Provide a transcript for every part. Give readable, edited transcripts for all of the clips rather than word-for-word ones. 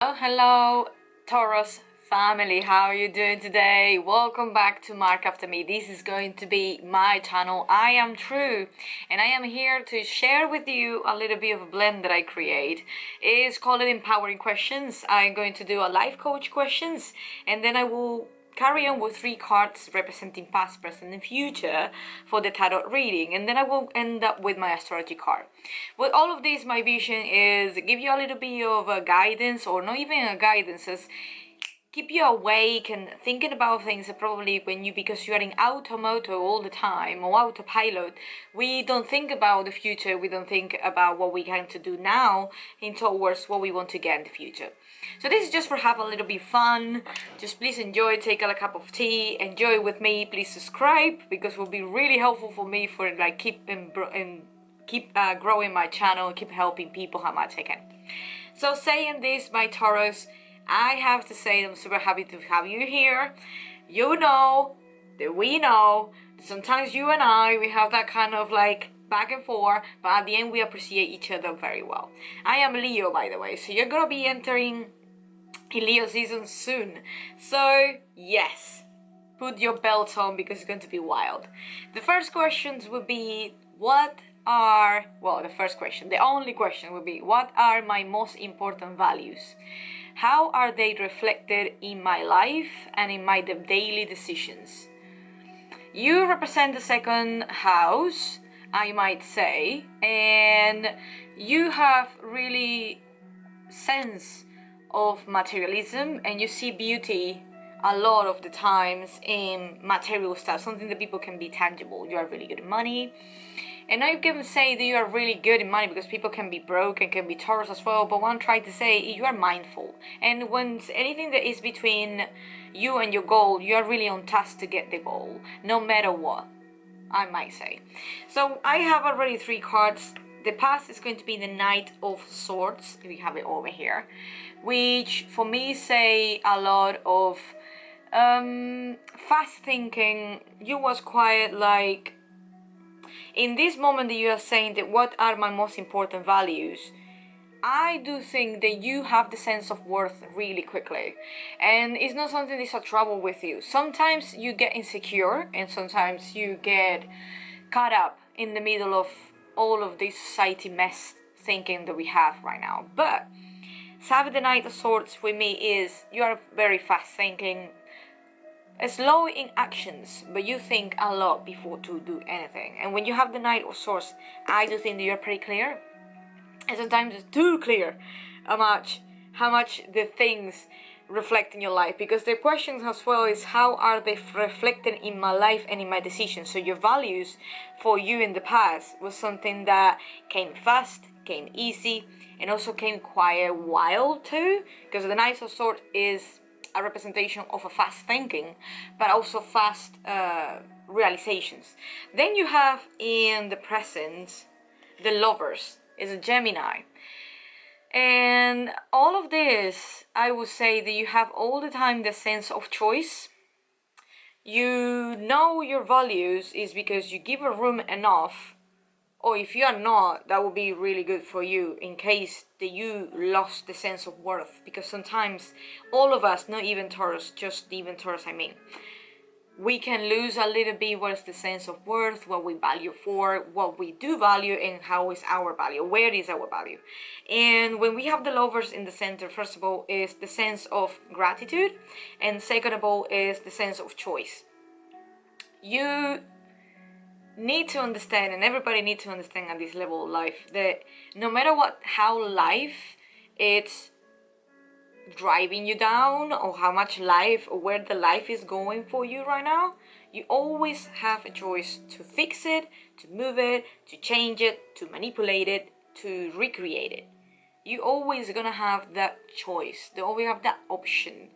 Oh, hello, Taurus family. How are you doing today? Welcome back to Mark After Me. This is going to be my channel. I am Tru, and I am here to share with you a little bit of a blend that I create. It's called Empowering Questions. I'm going to do a life coach questions, and then I will carry on with 3 cards representing past, present, and future for the tarot reading, and then I will end up with my astrology card. With all of this, my vision is give you a little bit of a guidance, or not even a guidance, as keep you awake and thinking about things that probably because you are in automoto all the time, or autopilot, we don't think about the future. We don't think about what we can to do now in towards what we want to get in the future. So this is just for have a little bit fun. Just please enjoy, take a cup of tea, enjoy with me. Please subscribe, because it will be really helpful for me for keep growing my channel, keep helping people how much I can. So saying this, my Taurus, I have to say I'm super happy to have you here. You know that we know that sometimes you and I, we have that kind of back and forth, but at the end we appreciate each other very well. I am Leo, by the way, so you're gonna be entering in Leo season soon. So yes, put your belts on, because it's going to be wild. The first questions would be the only question would be, what are my most important values? How are they reflected in my life and in my daily decisions? You represent the second house, I might say, and you have really sense of materialism, and you see beauty a lot of the times in material stuff, something that people can be tangible. You are really good at money, and I can say that you are really good in money, because people can be broke and can be Taurus as well. But what I'm trying to say is you are mindful, and when anything that is between you and your goal, you are really on task to get the goal, no matter what, I might say. So I have already 3 cards. The past is going to be the Knight of Swords. We have it over here, which for me say a lot of fast thinking. You was quite in this moment that you are saying that what are my most important values. I do think that you have the sense of worth really quickly, and it's not something that's a trouble with you. Sometimes you get insecure, and sometimes you get caught up in the middle of all of this society mess thinking that we have right now. But having the Knight of Swords with me is you are very fast thinking, slow in actions, but you think a lot before to do anything. And when you have the Knight of Swords, I do think that you're pretty clear, and sometimes it's too clear how much the things reflect in your life, because the questions as well is how are they reflected in my life and in my decisions. So your values for you in the past was something that came fast, came easy, and also came quite wild too, because the Knight of Swords is a representation of a fast thinking, but also fast realizations. Then you have in the present the Lovers, is a Gemini. And all of this, I would say that you have all the time the sense of choice. You know your values is because you give a room enough, or if you are not, that would be really good for you in case that you lost the sense of worth. Because sometimes all of us, not even Taurus, just even Taurus I mean, we can lose a little bit what is the sense of worth, what we value for, what we do value, and how is our value, where is our value. And when we have the Lovers in the center, first of all is the sense of gratitude, and second of all is the sense of choice. You need to understand, and everybody needs to understand at this level of life, that no matter how life it's driving you down, or how much life, or where the life is going for you right now, you always have a choice to fix it, to move it, to change it, to manipulate it, to recreate it. You always gonna have that choice. They always have that option,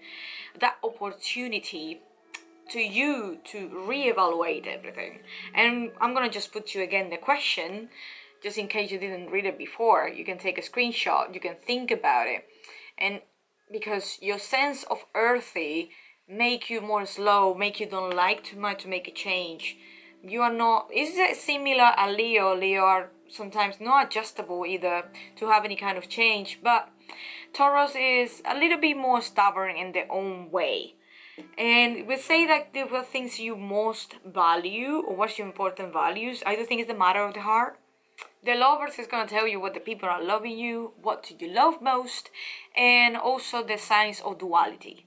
that opportunity to you to reevaluate everything. And I'm gonna just put you again the question, just in case you didn't read it before. You can take a screenshot, you can think about it, and because your sense of earthy make you more slow, make you don't like too much to make a change. You are not, is it similar a Leo? Leo are sometimes not adjustable either to have any kind of change, but Taurus is a little bit more stubborn in their own way. And we say that the what things you most value or what's your important values, I do think it's the matter of the heart. The lovers is gonna tell you what the people are loving you, what do you love most, and also the signs of duality.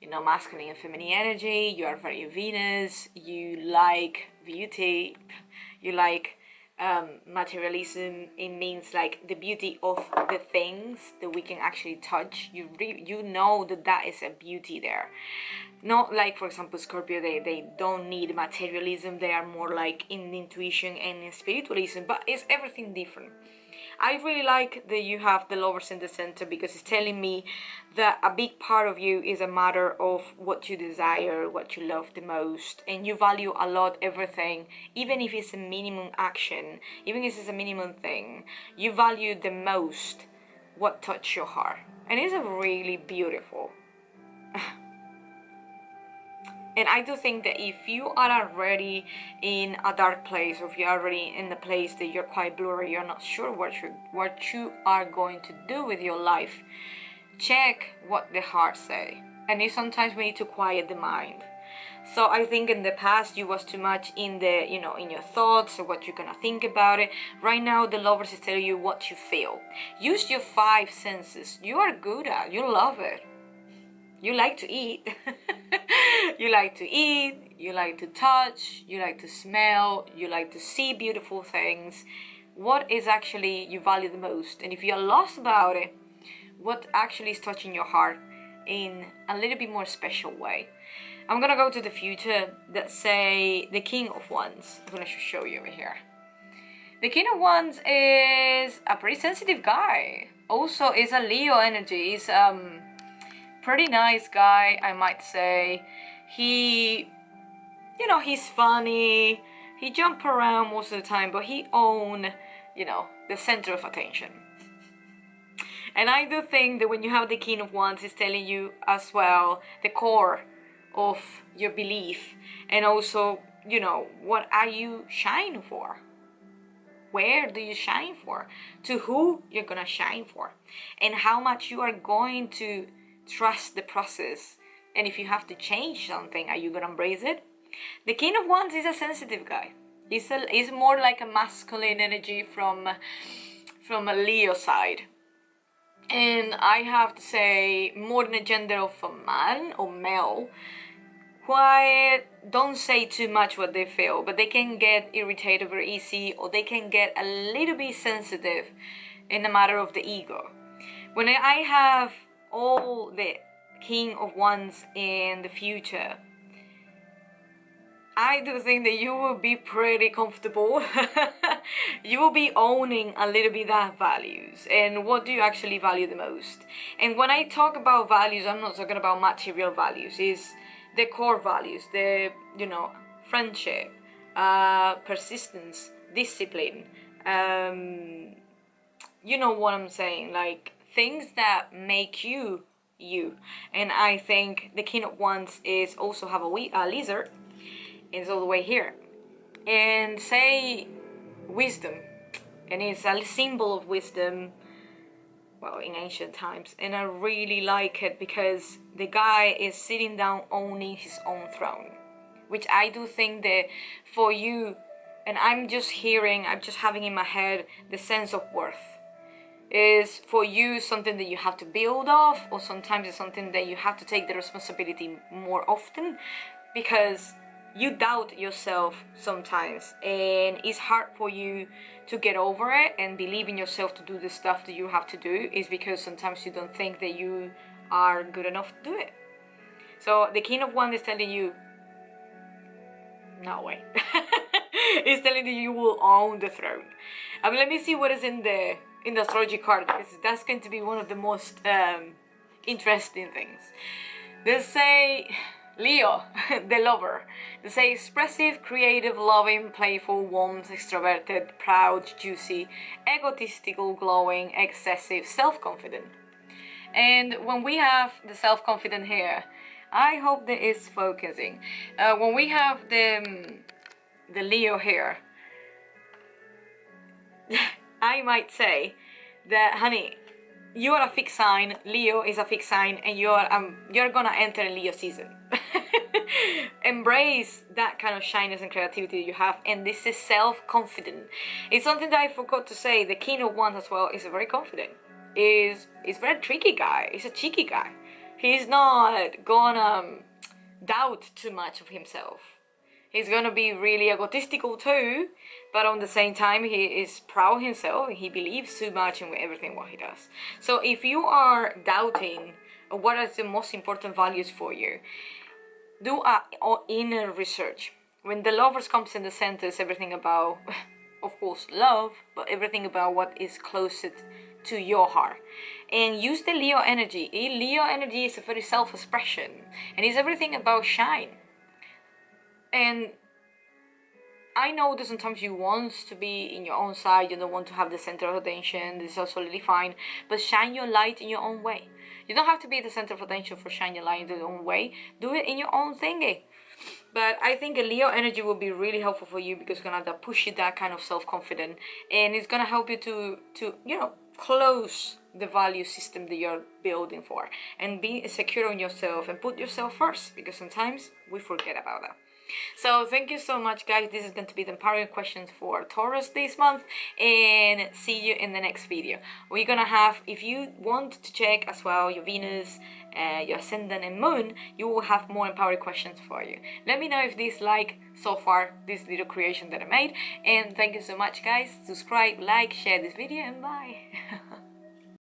You know, masculine and feminine energy, you are very Venus, you like beauty, you like materialism. It means like the beauty of the things that we can actually touch. You know that is a beauty there. Not like, for example, Scorpio, they don't need materialism, they are more like in intuition and in spiritualism, but it's everything different. I really like that you have the lovers in the center because it's telling me that a big part of you is a matter of what you desire, what you love the most, and you value a lot everything, even if it's a minimum action, even if it's a minimum thing, you value the most what touch your heart. And it's a really beautiful. And I do think that if you are already in a dark place, or if you're already in a place that you're quite blurry, you're not sure what you are going to do with your life, check what the heart say. And it's sometimes we need to quiet the mind. So I think in the past you was too much in the, you know, in your thoughts or what you're gonna think about it. Right now the lovers is telling you what you feel. Use your 5 senses. You are good at, you love it. You like to eat. You like to eat, you like to touch, you like to smell, you like to see beautiful things. What is actually you value the most? And if you're lost about it, what actually is touching your heart in a little bit more special way? I'm gonna go to the future. Let's say the King of Wands. I'm gonna show you over here. The King of Wands is a pretty sensitive guy. Also is a Leo energy. He's pretty nice guy, I might say. He, you know, he's funny. He jump around most of the time, but he own, you know, the center of attention. And I do think that when you have the King of Wands, it's telling you as well the core of your belief, and also, you know, what are you shining for? Where do you shine for? To who you're gonna shine for? And how much you are going to trust the process. And if you have to change something, are you gonna embrace it? The King of Wands is a sensitive guy. He's more like a masculine energy from a Leo side. And I have to say, more than a gender of a man or male, quiet, don't say too much what they feel, but they can get irritated very easy, or they can get a little bit sensitive in the matter of the ego. When I have all the King of Wands in the future, I do think that you will be pretty comfortable. You will be owning a little bit that values and what do you actually value the most. And when I talk about values, I'm not talking about material values. It's the core values, the, you know, friendship, persistence, discipline. You know what I'm saying, like things that make you you. And I think the King of Wands is also have a lizard. It's all the way here, and say wisdom, and it's a symbol of wisdom, well, in ancient times. And I really like it because the guy is sitting down owning his own throne, which I do think that for you, and I'm just having in my head the sense of worth is for you something that you have to build off, or sometimes it's something that you have to take the responsibility more often because you doubt yourself sometimes, and it's hard for you to get over it and believe in yourself to do the stuff that you have to do, is because sometimes you don't think that you are good enough to do it. So the King of Wands is telling you, no way. It's telling you will own the throne. Let me see what is in the astrology card, because that's going to be one of the most interesting things. They say Leo, the lover. They say expressive, creative, loving, playful, warm, extroverted, proud, juicy, egotistical, glowing, excessive, self-confident. And when we have the self-confident here, I hope that it's focusing. When we have the Leo here, I might say that, honey, you are a fixed sign, Leo is a fixed sign, and you're gonna enter a Leo season. Embrace that kind of shyness and creativity that you have, and this is self-confident. It's something that I forgot to say. The King of Wands as well is very confident. Is very tricky guy. He's a cheeky guy. He's not gonna doubt too much of himself. He's gonna be really egotistical too, but on the same time he is proud of himself. He believes too much in everything what he does. So if you are doubting what are the most important values for you, do a inner research. When the Lovers comes in the center, it's everything about, of course, love, but everything about what is closest to your heart. And use the Leo energy. Leo energy is a very self-expression, and it's everything about shine. And I know that sometimes you want to be in your own side, you don't want to have the center of attention, this is absolutely fine, but shine your light in your own way. You don't have to be the center of attention for shine your light in your own way, do it in your own thingy. But I think a Leo energy will be really helpful for you, because it's gonna push you that kind of self-confidence, and it's gonna help you to close the value system that you're building for, and be secure on yourself and put yourself first, because sometimes we forget about that. So thank you so much, guys. This is going to be the empowering questions for Taurus this month, and see you in the next video. We're gonna have, if you want to check as well your Venus, your Ascendant and Moon, you will have more empowering questions for you. Let me know if this so far this little creation that I made, and thank you so much, guys. Subscribe, like, share this video, and bye.